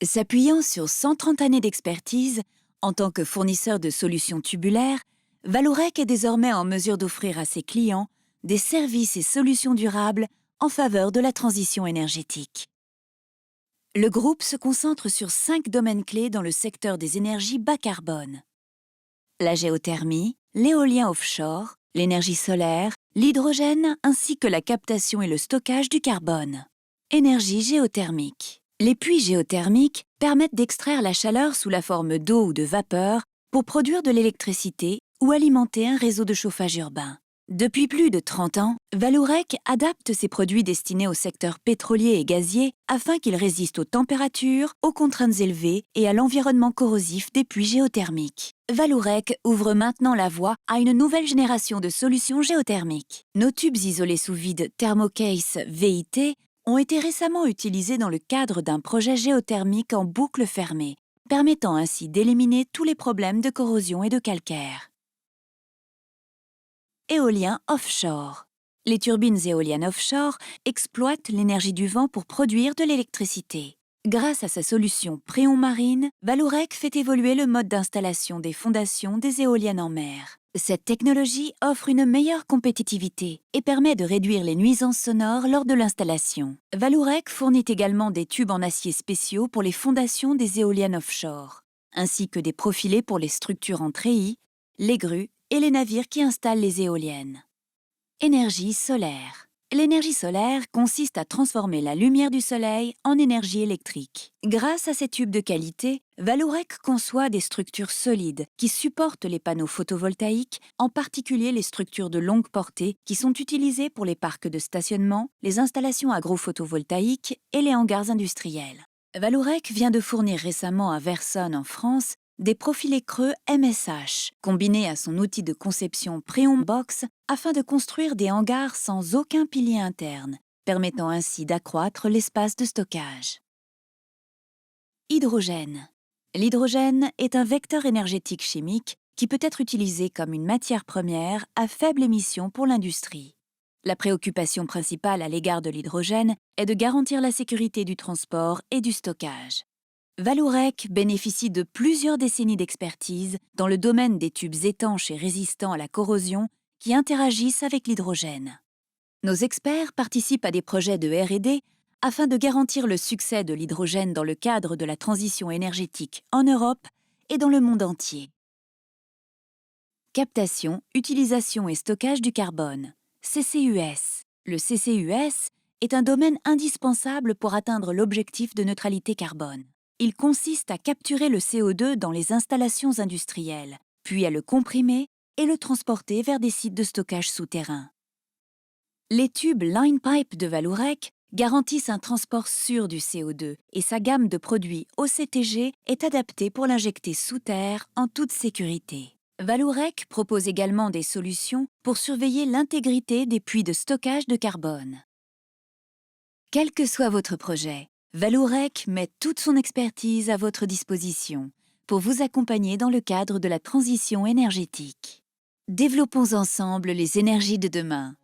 S'appuyant sur 130 années d'expertise, en tant que fournisseur de solutions tubulaires, Vallourec est désormais en mesure d'offrir à ses clients des services et solutions durables en faveur de la transition énergétique. Le groupe se concentre sur 5 domaines clés dans le secteur des énergies bas carbone. La géothermie, l'éolien offshore, l'énergie solaire, l'hydrogène ainsi que la captation et le stockage du carbone. Énergie géothermique. Les puits géothermiques permettent d'extraire la chaleur sous la forme d'eau ou de vapeur pour produire de l'électricité ou alimenter un réseau de chauffage urbain. Depuis plus de 30 ans, Vallourec adapte ses produits destinés au secteur pétrolier et gazier afin qu'ils résistent aux températures, aux contraintes élevées et à l'environnement corrosif des puits géothermiques. Vallourec ouvre maintenant la voie à une nouvelle génération de solutions géothermiques. Nos tubes isolés sous vide Thermocase VIT ont été récemment utilisés dans le cadre d'un projet géothermique en boucle fermée, permettant ainsi d'éliminer tous les problèmes de corrosion et de calcaire. Éolien offshore. Les turbines éoliennes offshore exploitent l'énergie du vent pour produire de l'électricité. Grâce à sa solution Préon Marine, Vallourec fait évoluer le mode d'installation des fondations des éoliennes en mer. Cette technologie offre une meilleure compétitivité et permet de réduire les nuisances sonores lors de l'installation. Vallourec fournit également des tubes en acier spéciaux pour les fondations des éoliennes offshore, ainsi que des profilés pour les structures en treillis, les grues et les navires qui installent les éoliennes. Énergie solaire. L'énergie solaire consiste à transformer la lumière du soleil en énergie électrique. Grâce à ces tubes de qualité, Vallourec conçoit des structures solides qui supportent les panneaux photovoltaïques, en particulier les structures de longue portée qui sont utilisées pour les parcs de stationnement, les installations agro-photovoltaïques et les hangars industriels. Vallourec vient de fournir récemment à Verson en France des profilés creux MSH, combinés à son outil de conception Préon Box afin de construire des hangars sans aucun pilier interne, permettant ainsi d'accroître l'espace de stockage. Hydrogène. L'hydrogène est un vecteur énergétique chimique qui peut être utilisé comme une matière première à faible émission pour l'industrie. La préoccupation principale à l'égard de l'hydrogène est de garantir la sécurité du transport et du stockage. Vallourec bénéficie de plusieurs décennies d'expertise dans le domaine des tubes étanches et résistants à la corrosion qui interagissent avec l'hydrogène. Nos experts participent à des projets de R&D afin de garantir le succès de l'hydrogène dans le cadre de la transition énergétique en Europe et dans le monde entier. Captation, utilisation et stockage du carbone, CCUS. Le CCUS est un domaine indispensable pour atteindre l'objectif de neutralité carbone. Il consiste à capturer le CO2 dans les installations industrielles, puis à le comprimer et le transporter vers des sites de stockage souterrains. Les tubes Line Pipe de Vallourec garantissent un transport sûr du CO2 et sa gamme de produits OCTG est adaptée pour l'injecter sous terre en toute sécurité. Vallourec propose également des solutions pour surveiller l'intégrité des puits de stockage de carbone. Quel que soit votre projet, Vallourec met toute son expertise à votre disposition pour vous accompagner dans le cadre de la transition énergétique. Développons ensemble les énergies de demain.